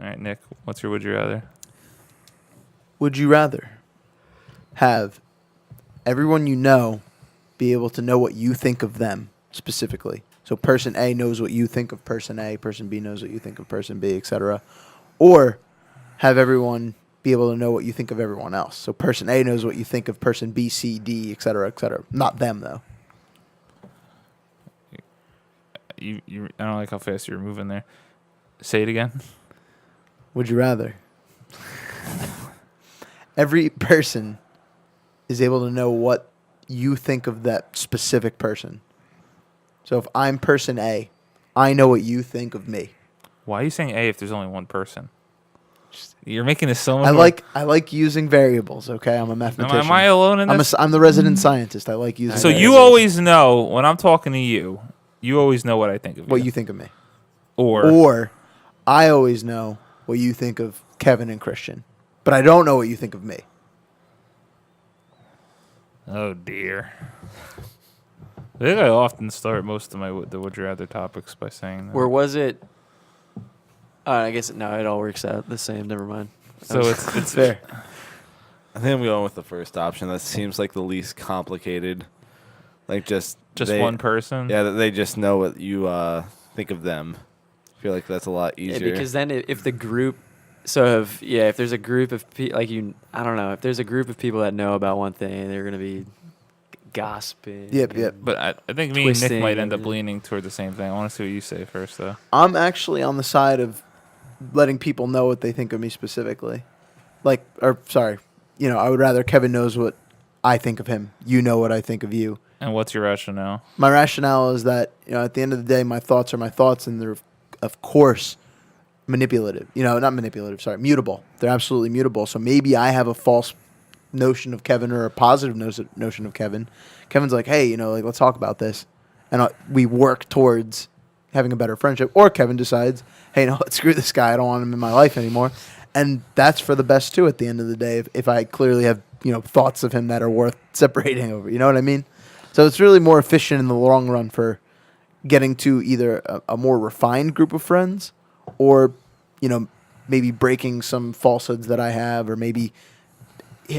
All right, Nick, what's your would you rather? Would you rather have everyone you know be able to know what you think of them specifically? So person A knows what you think of person A, person B knows what you think of person B, etc. Or have everyone be able to know what you think of everyone else. So person A knows what you think of person B, C, D, etc., etc. Not them, though. I don't like how fast you're moving there. Say it again. Would you rather? Every person is able to know what you think of that specific person. So if I'm person A, I know what you think of me. Why are you saying A if there's only one person? You're making this so much I like using variables, okay? I'm a mathematician. Am I alone in this? I'm the resident scientist. I like using So variables. you always know, when I'm talking to you, you always know what I think of you. What you think of me. Or I always know what you think of Kevin and Christian. But I don't know what you think of me. Oh, dear. I think I often start most of the would you rather topics by saying that. Where was it? I guess it all works out the same. Never mind. So it's fair. I think I'm going with the first option. That seems like the least complicated. Like just one person? Yeah, they just know what you think of them. I feel like that's a lot easier. Yeah, because then if the group, if there's a group of people, I don't know, if there's a group of people that know about one thing, they're going to be gossiping. Yep. But I think me and Nick might end up leaning toward the same thing. I want to see what you say first, though. I'm actually on the side of letting people know what they think of me specifically. I would rather Kevin knows what I think of him. You know what I think of you. And what's your rationale? My rationale is that, at the end of the day, my thoughts are my thoughts, and they're, of course, manipulative. Not manipulative, sorry, mutable. They're absolutely mutable. So maybe I have a false notion of Kevin or a positive notion of Kevin. Kevin's like, hey, let's talk about this. And we work towards having a better friendship. Or Kevin decides, hey, screw this guy. I don't want him in my life anymore. And that's for the best, too, at the end of the day, if I clearly have, thoughts of him that are worth separating over. You know what I mean? So it's really more efficient in the long run for getting to either a more refined group of friends or, maybe breaking some falsehoods that I have, or maybe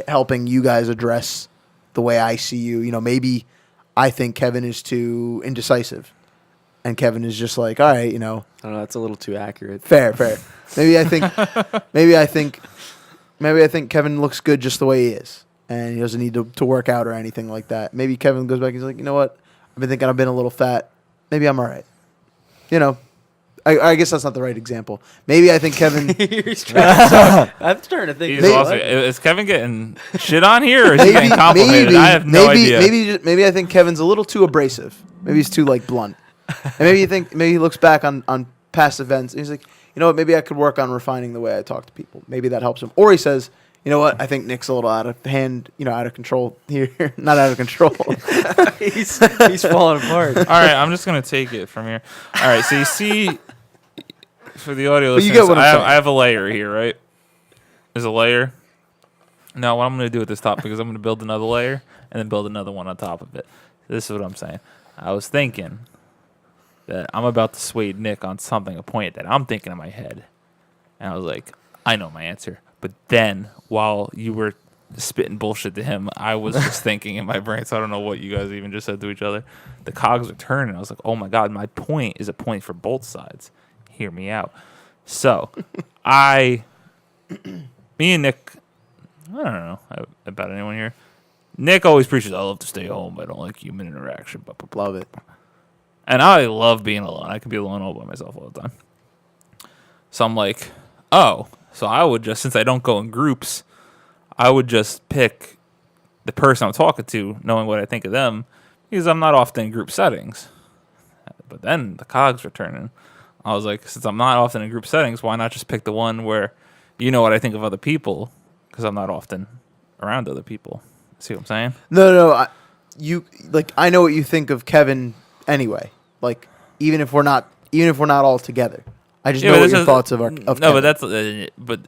helping you guys address the way I see you. Maybe I think Kevin is too indecisive, and Kevin is just like, all right, I don't know, that's a little too accurate. Fair. Maybe I think Kevin looks good just the way he is, and he doesn't need to work out or anything like that. Maybe Kevin goes back and he's like, you know what? I've been thinking I've been a little fat. Maybe I'm all right. I guess that's not the right example. Maybe I think Kevin... I'm starting to think... Is Kevin getting shit on here, or is he getting complimented? I have no idea. Maybe I think Kevin's a little too abrasive. Maybe he's too, blunt. And maybe he looks back on past events, and he's like, you know what, maybe I could work on refining the way I talk to people. Maybe that helps him. Or he says, you know what, I think Nick's a little out of hand, out of control here. Not out of control. he's falling apart. All right, I'm just going to take it from here. All right, so you see, for the audio listeners, you get what I'm saying. I have a layer here, right? There's a layer. Now, what I'm going to do with this topic is I'm going to build another layer and then build another one on top of it. This is what I'm saying. I was thinking that I'm about to sway Nick on something, a point that I'm thinking in my head. And I was like, I know my answer. But then, while you were spitting bullshit to him, I was just thinking in my brain, so I don't know what you guys even just said to each other. The cogs are turning. I was like, oh my God, my point is a point for both sides. Hear me out. So, me and Nick, I don't know about anyone here. Nick always preaches, I love to stay home. I don't like human interaction. Blah, blah, blah. Love it. And I love being alone. I can be alone all by myself all the time. So I'm like, so I would just, since I don't go in groups, I would just pick the person I'm talking to, knowing what I think of them, because I'm not often in group settings. But then the cogs were turning. I was like, since I'm not often in group settings, why not just pick the one where you know what I think of other people, because I'm not often around other people. See what I'm saying? No. I know what you think of Kevin anyway. Even if we're not all together, I just know what your thoughts of Kevin. But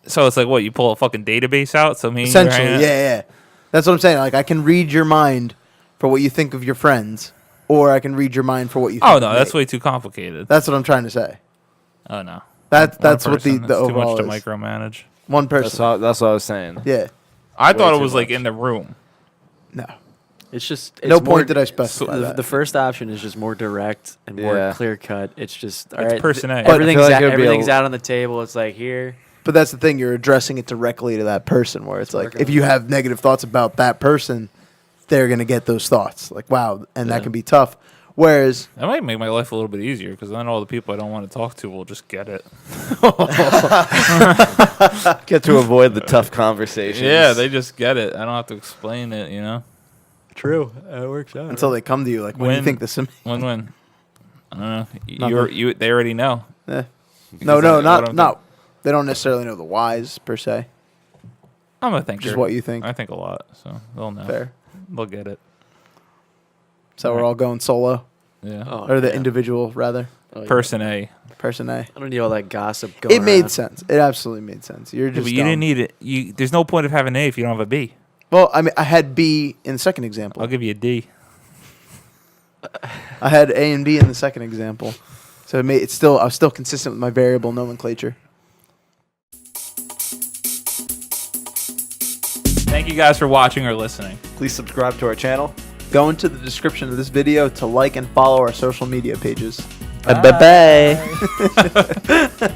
so it's like what, you pull a fucking database out? So me essentially, yeah. That's what I'm saying. I can read your mind for what you think of your friends, or I can read your mind for what you think. Oh no, that's way too complicated. That's what I'm trying to say. Oh no. That's One what the person. It's too overall much to is. micromanage. One person. That's what I was saying. Yeah. I Way thought it too was like much. in the room. No. It's just No it's more- point did I specify the, that. the first option is just more direct and more Yeah. clear cut. It's just all It's right. person A. But- I Everything's feel like out, it would be a- everything's out on the table. It's like here. But that's the thing. You're addressing it directly to that person. Where it's like, working if on you it. have negative thoughts about that person, they're gonna get those thoughts. Like, wow, and Yeah. that can be tough. Whereas, That might make my life a little bit easier because then all the people I don't want to talk to will just get it. Get to avoid the tough conversations. Yeah, they just get it. I don't have to explain it. You know, True. It works out. until they come to you, like, what do you When- think this? win-win. I don't know. Nothing. They already know. No, Because no, I- what not I'm not. They don't necessarily know the whys per se. I'm a thinker. Just what you think. I think a lot, so they'll know. Fair. They'll get it. So we're all going solo, Yeah. Oh, or the yeah. individual rather. Oh, yeah. Person A. Person A. I don't need all that gossip going It made around. sense. It absolutely made sense. You're Yeah, just. but you dumb. didn't need it. There's no point of having A if you don't have a B. Well, I mean, I had B in the second example. I'll give you a D. I had A and B in the second example, so it made it still. I was still consistent with my variable nomenclature. Thank you guys for watching or listening. Please subscribe to our channel. Go into the description of this video to like and follow our social media pages. Bye bye.